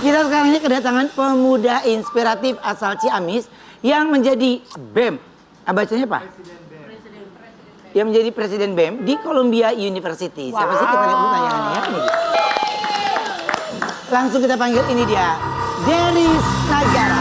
Kita sekarang ini kedatangan pemuda inspiratif asal Ciamis yang menjadi BEM. Bacanya apa? Yang menjadi presiden BEM di Columbia University. Siapa sih, kita lihat dulu tayangannya ya. Ini. Langsung kita panggil, ini dia, Deris Najara.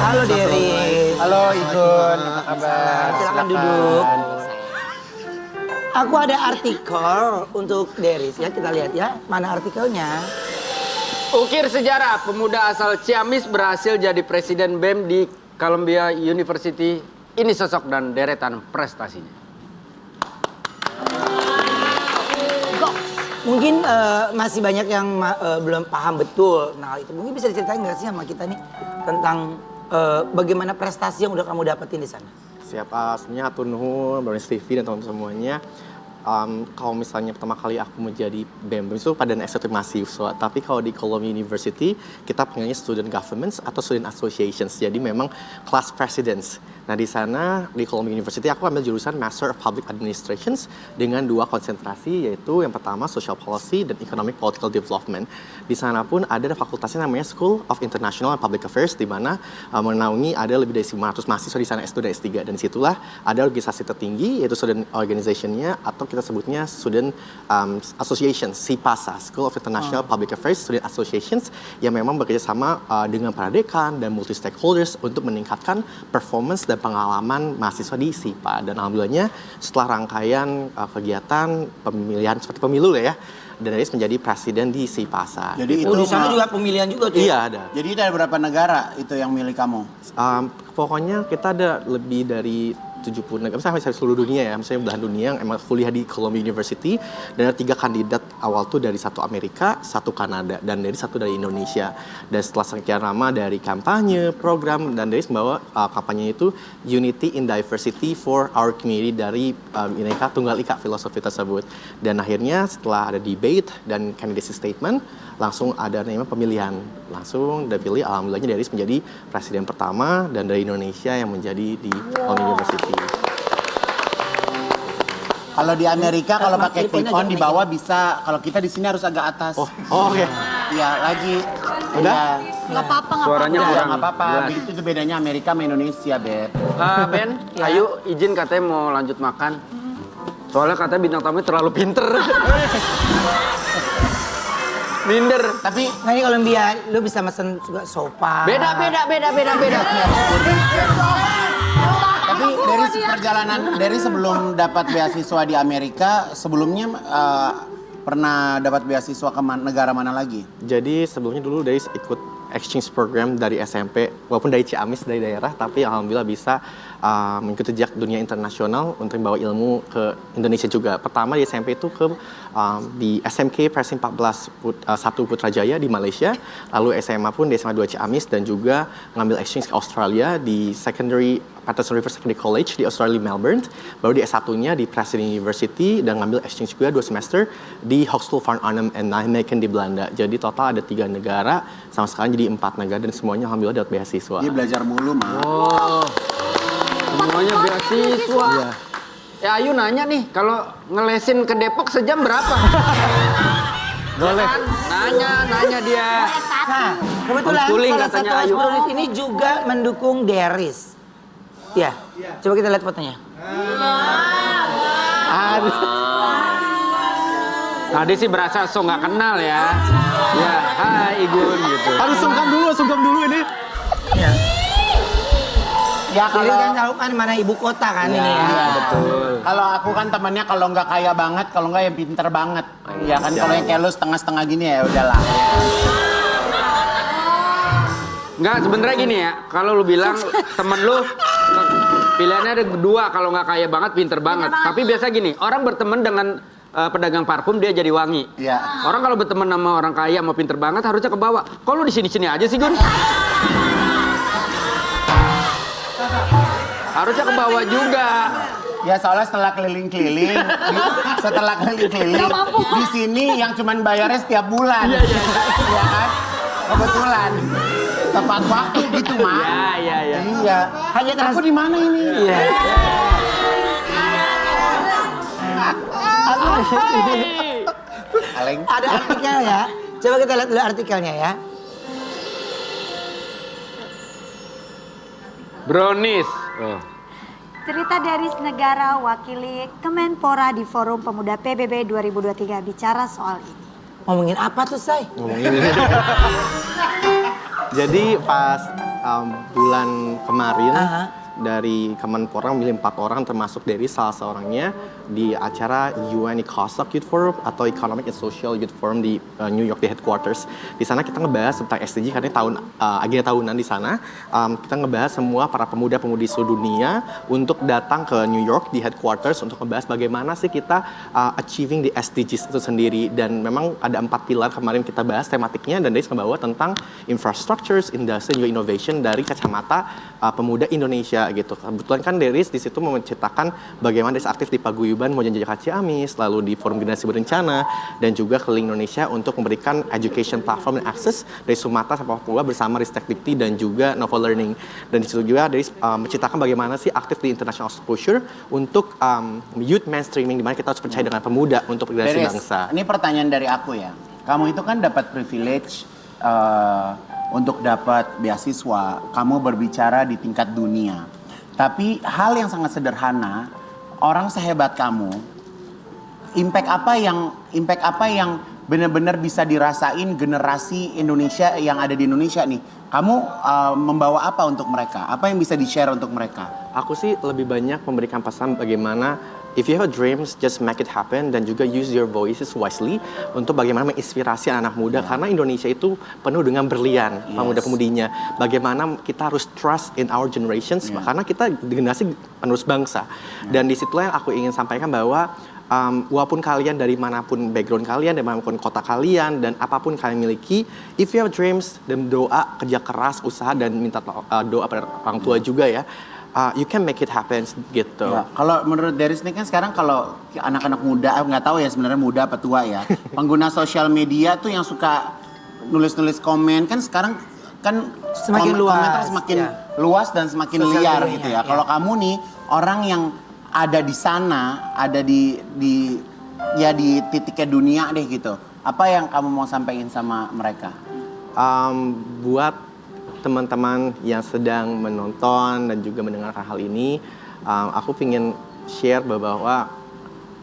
Halo Deris. Halo Igun, apa kabar? Silakan duduk. Aku ada artikel untuk Deris ya, kita lihat ya. Mana artikelnya? Ukir sejarah, pemuda asal Ciamis berhasil jadi presiden BEM di Columbia University. Ini sosok dan deretan prestasinya. Mungkin masih banyak yang belum paham betul. Nah itu mungkin bisa diceritain nggak sih sama kita nih tentang bagaimana prestasi yang udah kamu dapetin di sana? Siapa? Sebenarnya hatur nuhun, Brownies TV dan teman-teman semuanya. Kalau misalnya pertama kali aku menjadi BEM itu pada eksekutif mahasiswa, tapi kalau di Columbia University kita panggilnya student governments atau student associations, jadi memang class presidents. Nah di sana di Columbia University aku ambil jurusan Master of Public Administrations dengan dua konsentrasi, yaitu yang pertama Social Policy dan Economic Political Development. Di sana pun ada fakultasnya namanya School of International and Public Affairs, di mana menaungi ada lebih dari 500 mahasiswa di sana S2 dan S3, dan disitulah ada organisasi tertinggi yaitu student organization-nya atau kita sebutnya Student Association, SIPASA, School of International Public Affairs Student Associations, yang memang bekerja sama dengan para dekan dan multi stakeholders untuk meningkatkan performance dan pengalaman mahasiswa di SIPA. Dan alhamdulillahnya setelah rangkaian kegiatan pemilihan seperti pemilu ya, dan Deris menjadi presiden di SIPASA. Jadi itu di sana juga pemilihan juga tuh? Iya ada. Jadi ada berapa negara itu yang milik kamu? Pokoknya kita ada lebih dari 70 negara, misalnya seluruh dunia ya, misalnya belahan dunia yang emang kuliah di Columbia University, dan ada 3 kandidat awal tuh dari 1 Amerika, 1 Kanada, dan dari 1 dari Indonesia. Dan setelah sekian lama dari kampanye, program, dan dari membawa kampanye itu Unity in Diversity for Our Community dari Bhinneka Tunggal Ika filosofi tersebut. Dan akhirnya setelah ada debate dan candidacy statement, langsung ada namanya pemilihan. Langsung dipilih, alhamdulillahnya Deris menjadi presiden pertama dan dari Indonesia yang menjadi di Columbia University. Kalau di Amerika kalau pakai clip on di bawah bisa, kalau kita di sini harus agak atas. Oh oke. Iya lagi. Udah? Nggak apa-apa, nggak Suaranya apa-apa. kurang Nggak apa-apa. jelas. Begitu itu bedanya Amerika sama Indonesia, Beb. Ben, ayo izin katanya mau lanjut makan. Soalnya katanya bintang tamunya terlalu pinter. Minder. Tapi Nah ini Columbia, lu bisa mesen juga sopa. Beda. dari sebelum dapat beasiswa di Amerika, sebelumnya pernah dapat beasiswa ke negara mana lagi? Jadi sebelumnya dulu Deris ikut exchange program dari SMP, walaupun dari Ciamis, dari daerah, tapi alhamdulillah bisa mengikuti jejak dunia internasional untuk membawa ilmu ke Indonesia juga. Pertama di SMP itu di SMK Persim 14 1 Putrajaya di Malaysia, lalu SMA pun di SMA 2 Ciamis, dan juga ngambil exchange ke Australia di Patterson River Secondary College di Australia, Melbourne. Baru di S1-nya di Presiden University dan ngambil exchange juga 2 semester di Hogeschool van Arnhem en Nijmegen di Belanda. Jadi total ada 3 negara, sama sekali jadi 4 negara, dan semuanya alhamdulillah dapat beasiswa. Dia belajar mulu, mah. Oh, semuanya beasiswa. Iya. Ya Ayu nanya nih, kalau ngelesin ke Depok sejam berapa? Boleh. Nanya dia. Nah, kebetulan Homeschooling salah katanya satu Ayu. Brownies ini juga mendukung Deris. Ya, coba kita lihat fotonya. Aduh. Tadi sih berasa so nggak kenal ya. Ya, hai Igun gitu. Harus sungkem dulu ini. Ya Jadi kalau kan tahu kan mana ibu kota kan ini ya. Iya. Betul. Kalau aku kan temannya kalau nggak kaya banget, kalau nggak ya pinter banget. Ya kan kalau yang kayak lu setengah-setengah gini ya udahlah. Nggak, sebenarnya gini ya, kalau lu bilang temen lu pilihannya ada 2, kalau nggak kaya banget, pinter banget. Tapi biasa gini, orang berteman dengan pedagang parfum dia jadi wangi. Iya. Orang kalau berteman sama orang kaya sama pinter banget harusnya ke bawah. Kok lu di sini-sini aja sih, Gun? Harusnya ke bawah juga. Ya soalnya setelah keliling-keliling, di sini yang cuman bayarnya setiap bulan. Iya kan? Kebetulan. Tepat waktu gitu, Mak. Iya. Iya. Hanya terasa Aku di mana ini? Iya. Aleng. Ada artikelnya. Coba kita lihat dulu artikelnya ya. Brownies. Oh. Cerita dari negara wakili Kemenpora di Forum Pemuda PBB 2023 bicara soal ini. Ngomongin apa tuh, Say? Ngomongin. Jadi pas bulan kemarin Aha. dari Kemenpora memilih 4 orang termasuk dari salah seorangnya di acara UN ECOSOC Youth Forum atau Economic and Social Youth Forum di New York di headquarters. Di sana kita ngebahas tentang SDG karena agenda tahunan di sana. Kita ngebahas semua para pemuda-pemudi seluruh dunia untuk datang ke New York di headquarters untuk ngebahas bagaimana sih kita achieving the SDGs itu sendiri. Dan memang ada 4 pilar kemarin kita bahas tematiknya dan dari ngebawa tentang infrastructures, industry, juga innovation dari kacamata pemuda Indonesia gitu. Kebetulan kan Deris di situ menceritakan bagaimana Deris aktif di Paguyuban Mojan Jaya Ciamis, lalu di Forum Generasi Berencana dan juga keliling Indonesia untuk memberikan education platform dan akses dari Sumatera sampai Papua bersama Ristek Dikti dan juga Novel Learning. Dan di situ juga Deris menceritakan bagaimana sih aktif di international exposure untuk youth mainstreaming di mana kita harus percaya dengan pemuda untuk generasi Deris, bangsa. ini pertanyaan dari aku ya. Kamu itu kan dapat privilege untuk dapat beasiswa, kamu berbicara di tingkat dunia. Tapi hal yang sangat sederhana, orang sehebat kamu, impact apa yang benar-benar bisa dirasain generasi Indonesia yang ada di Indonesia nih. Kamu membawa apa untuk mereka? Apa yang bisa di-share untuk mereka? Aku sih lebih banyak memberikan pesan bagaimana if you have a dreams, just make it happen dan juga use your voices wisely untuk bagaimana menginspirasi anak muda karena Indonesia itu penuh dengan berlian pemuda-pemudinya. Bagaimana kita harus trust in our generations karena kita generasi penerus bangsa. Dan disitulah yang aku ingin sampaikan bahwa walaupun kalian dari manapun background kalian, dari manapun kota kalian, dan apapun kalian miliki, if you have dreams, dan doa, kerja keras, usaha, dan minta doa pada orang tua juga ya, you can make it happen gitu. Ya, kalau menurut Deris ini kan sekarang kalau anak-anak muda, nggak tahu ya sebenarnya muda apa tua ya, pengguna sosial media tuh yang suka nulis-nulis komen, kan sekarang kan Semakin luas, komentar semakin luas dan semakin Sosial liar media, gitu ya. ya. Kalau kamu nih orang yang ada di sana, ada di titiknya dunia deh gitu. Apa yang kamu mau sampaikan sama mereka? Buat teman-teman yang sedang menonton dan juga mendengarkan hal ini, aku ingin share bahwa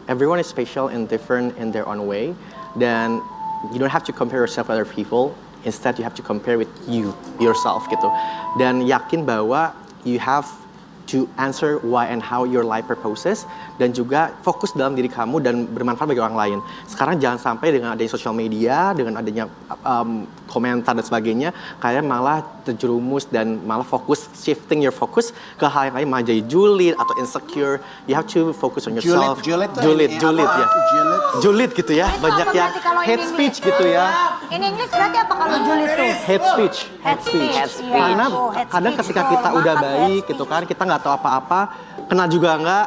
everyone is special and different in their own way. Dan you don't have to compare yourself with other people. Instead, you have to compare with yourself gitu. Dan yakin bahwa you have to answer why and how your life purposes dan juga fokus dalam diri kamu dan bermanfaat bagi orang lain. Sekarang jangan sampai dengan adanya sosial media, dengan adanya komentar dan sebagainya, kalian malah terjerumus dan malah shifting your focus ke hal yang lain, malah jadi julid atau insecure. You have to focus on yourself. Julid ya. Julid gitu ya. Itu Banyak apa yang berarti kalau in hate speech English? gitu ya. In English berarti apa kalau julid tuh? Hate speech. Iya. Karena Oh, hate kadang speech. ketika kita Oh, udah makan hate baik gitu kan, kita nggak tahu apa-apa, kena juga nggak.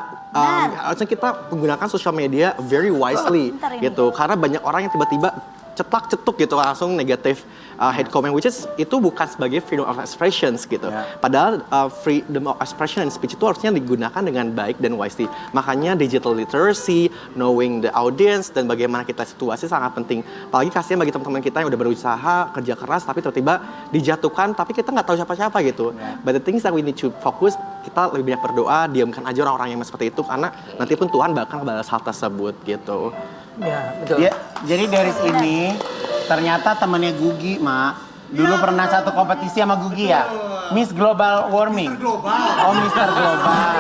Harusnya kita menggunakan sosial media very wisely Bentar ini. gitu. Karena banyak orang yang tiba-tiba cetak-cetuk gitu langsung negatif hate comment, which is itu bukan sebagai freedom of expressions gitu. Padahal freedom of expression and speech itu harusnya digunakan dengan baik dan wisely. Makanya digital literacy, knowing the audience dan bagaimana kita situasi sangat penting. Apalagi kasihan bagi teman-teman kita yang udah berusaha kerja keras tapi tiba-tiba dijatuhkan tapi kita nggak tahu siapa-siapa gitu. But the things that we need to focus, kita lebih banyak berdoa, diamkan aja orang-orang yang seperti itu karena nanti pun Tuhan bakal balas hal tersebut gitu. Ya, betul. Ya, jadi Deris ini ternyata temannya Gugi, Mak. Dulu pernah satu kompetisi sama Gugi ya? Miss Global Warming. Oh, Mr. Global.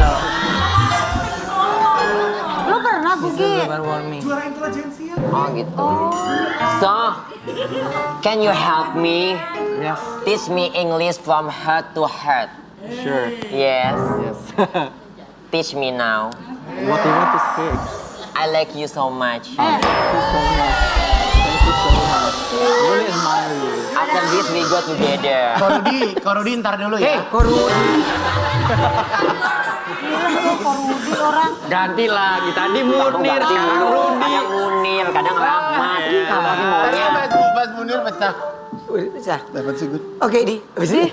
Lu pernah Gugi? Global warming. Oh gitu. So, can you help me? Yes, Teach me English from heart to heart. sure. Yes. Yes. Teach me now. What do you want to speak? I like you so much. Thank you so much. Really admire you. After this we go together. Ko Rudi ntar dulu ya. Gila lu, Pak Rudi orang. Ganti lagi. Tadi Munir, sekarang Rudi. Kadang Munir, kadang Rahmat. Apa sih maunya? Pas Munir pecah. Udah bisa. Dapat sih, Gun. Oke, Di. Habis ini.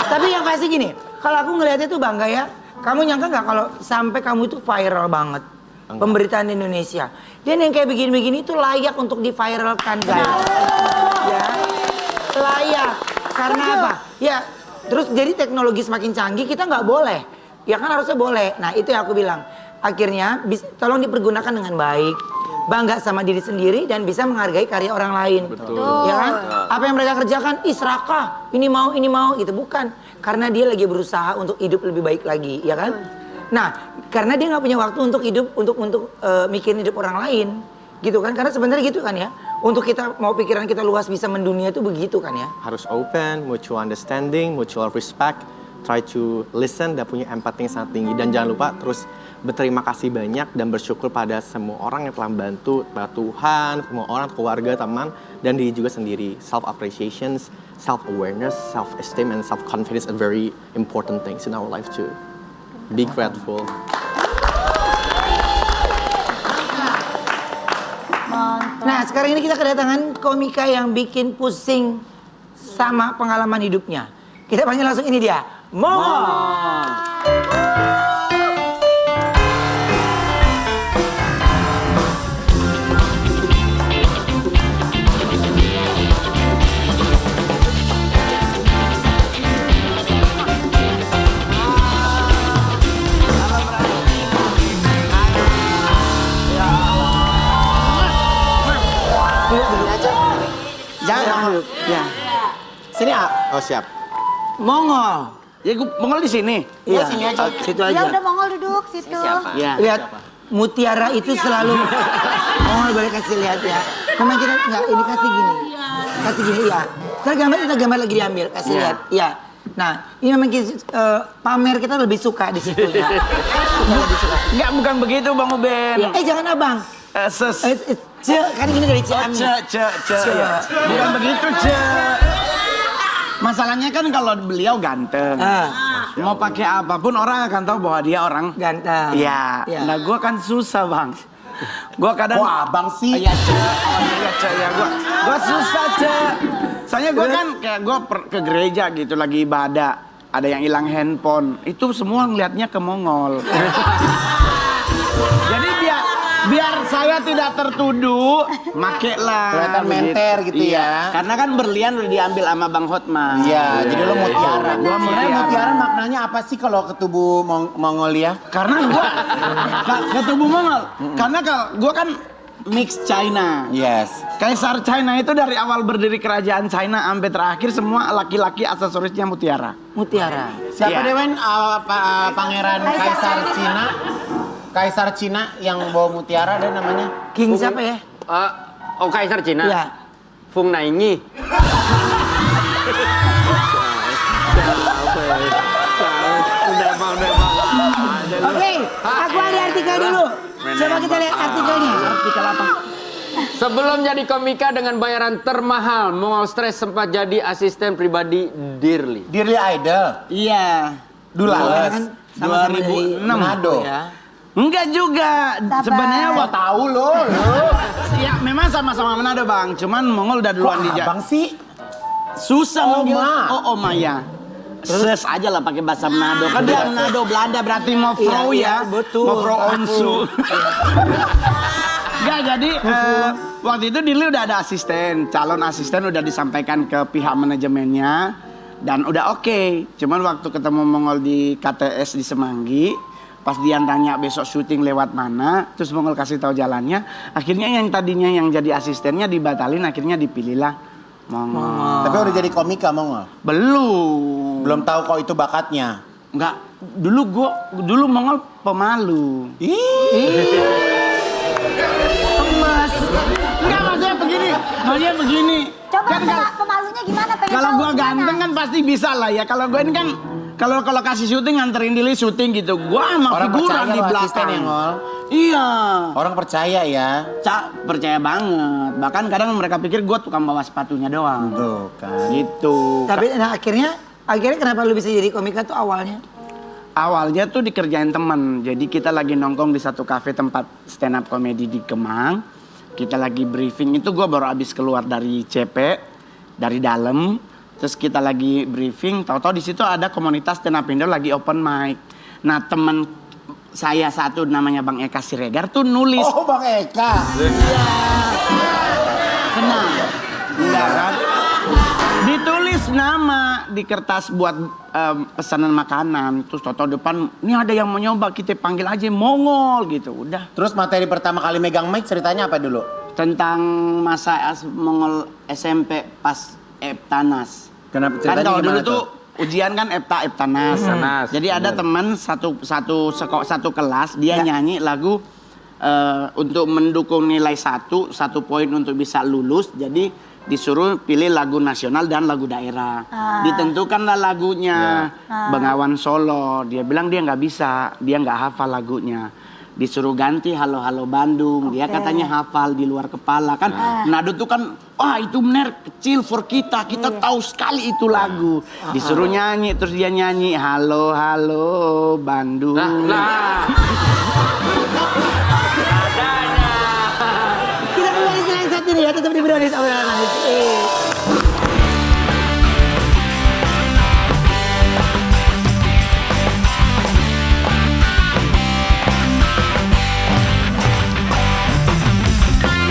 Tapi yang pasti gini, kalau aku ngelihatnya tuh bangga ya. Kamu nyangka nggak kalau sampai kamu itu viral banget? Pemberitaan di Indonesia. Dan yang kayak begini-begini itu layak untuk diviralkan, guys. Ya. Layak. Karena apa? Ya, terus jadi teknologi semakin canggih, kita nggak boleh. Ya kan harusnya boleh. Nah, itu yang aku bilang. Akhirnya, tolong dipergunakan dengan baik. Bangga sama diri sendiri dan bisa menghargai karya orang lain. Betul. Ya kan? Apa yang mereka kerjakan, serakah, ini mau, gitu. Bukan. Karena dia lagi berusaha untuk hidup lebih baik lagi, ya kan? Nah, karena dia nggak punya waktu untuk hidup, untuk mikirin hidup orang lain. Gitu kan? Karena sebenarnya gitu kan ya. Untuk kita mau pikiran kita luas bisa mendunia itu begitu kan ya. Harus open, mutual understanding, mutual respect, try to listen dan punya empati yang sangat tinggi. Dan jangan lupa terus berterima kasih banyak dan bersyukur pada semua orang yang telah membantu, pada Tuhan, semua orang, keluarga, teman, dan diri juga sendiri. Self-appreciation, self-awareness, self-esteem, and self-confidence are very important things in our life too. Be grateful. Nah, sekarang ini kita kedatangan komika yang bikin pusing sama pengalaman hidupnya. Kita panggil langsung ini dia, Mongol. Jangan. Ya. Sini, A. Oh siap. Mongol. Ya gue Mongol di sini. Iya, sini aja. Situ Ya aja. udah Mongol duduk situ. Siapa? Ya. Lihat, mutiara itu selalu Mongol boleh kasih lihat ya. Memang kita nggak ini kasih gini. Kasih gini ya. Kita gambar lagi diambil, kasih lihat. Iya. Nah, ini memang pamer kita lebih suka di situ ya. Kita lebih suka. Enggak, bukan begitu Bang Uben. Jangan abang. Kan gini dari Ciamis. Bukan begitu, Masalahnya kan kalau beliau ganteng. Mau pakai apapun orang akan tahu bahwa dia orang Ganteng. Iya. Iya. Nah, gua kan susah, Bang. Gua kadang Wah, Abang sih. Iya, ya gua susah, Soalnya gua kan kayak gua ke gereja gitu lagi ibadah. Ada yang hilang handphone. Itu semua ngeliatnya ke Mongol. Jadi biar saya tidak tertuduh, make lah. Kelihatan menter gitu ya. Karena kan berlian udah diambil sama Bang Hotman. Iya, jadi lo mutiara. Gua Sebenarnya mutiara. mutiara maknanya apa sih kalau ke tubuh Mongolia? Karena gua ke tubuh Mongol. Karena kalau gua kan mix China. Yes. Kaisar China itu dari awal berdiri kerajaan China sampai terakhir semua laki-laki aksesorisnya mutiara. Mutiara. Siapa Iya. Dewen pangeran Kaisar Cina? Kaisar Cina yang bawa mutiara ada namanya? King siapa ya? Kaisar Cina. Iya. Fung Naingi. Oke, aku ada artikel dulu. Coba kita lihat artikelnya. Artikel apa? Sebelum jadi komika dengan bayaran termahal, Mongol Stress sempat jadi asisten pribadi Dirli. Dearly Idol. Iya. Kan Dulu sama-sama dari 2006. Manado. ya. Enggak juga. Sabar. Sebenarnya Gua tahu lo. ya memang sama-sama Manado, Bang. Cuman Mongol udah duluan di Abang sih. Susah manggil. Oma. Oh, Oma ya. Ses aja lah pakai bahasa Manado. Kan dia Manado Belanda berarti mau Iya, pro iya, ya. betul. Mau pro onsu. Enggak, jadi waktu itu Dirli udah ada asisten. Calon asisten udah disampaikan ke pihak manajemennya. Dan udah oke. Cuman waktu ketemu Mongol di KTS di Semanggi, pas dia tanya besok syuting lewat mana, terus Mongol kasih tahu jalannya. Akhirnya yang tadinya yang jadi asistennya dibatalin, akhirnya dipilihlah Mongol. Tapi udah jadi komika Mongol. Belum. Belum tahu kok itu bakatnya. Enggak. Dulu Mongol pemalu. Emas. Enggak, maksudnya begini. Coba Kan pemalunya gimana? Pengen kalau tahu gua gimana? ganteng kan pasti bisa lah ya. Kalau gua ini kan kalau kasih syuting nganterin Dirli syuting gitu. Gua sama Orang figuran percaya di lo asisten belakang. ya, Ngol? Iya. Orang percaya ya. Percaya banget. Bahkan kadang mereka pikir gua tukang bawa sepatunya doang. Tuh kan. Gitu. Tapi nah akhirnya kenapa lu bisa jadi komika tuh awalnya? Awalnya tuh dikerjain temen. Jadi kita lagi nongkrong di satu kafe tempat stand up comedy di Kemang. Kita lagi briefing, itu gue baru habis keluar dari CP, dari dalam. Terus kita lagi briefing, tahu-tahu di situ ada komunitas stand up Indo lagi open mic. Nah temen saya satu namanya Bang Eka Siregar tuh nulis. Oh Bang Eka. Kenal. Enggak kan? Ditulis nama di kertas buat pesanan makanan. Terus toto depan, ini ada yang mau nyoba, kita panggil aja Mongol gitu. Udah. Terus materi pertama kali megang mic ceritanya apa dulu? Tentang masa Mongol SMP pas Eptanas. Kenapa Kan ceritanya kalau dulu gimana tuh ujian kan Eptanas. Eptanas, Jadi ada teman satu kelas dia nyanyi lagu untuk mendukung nilai 1 poin untuk bisa lulus. Jadi disuruh pilih lagu nasional dan lagu daerah. Ditentukanlah lagunya. Bengawan Solo. Dia bilang dia nggak bisa, dia nggak hafal lagunya. Disuruh ganti Halo Halo Bandung. Dia katanya hafal di luar kepala kan. Nado tuh kan, wah itu bener kecil for kita. Kita tahu sekali itu lagu. Disuruh nyanyi, terus dia nyanyi Halo Halo Bandung. Kita kembali selain satu nih ya, tetap di Brownies obrolan manis.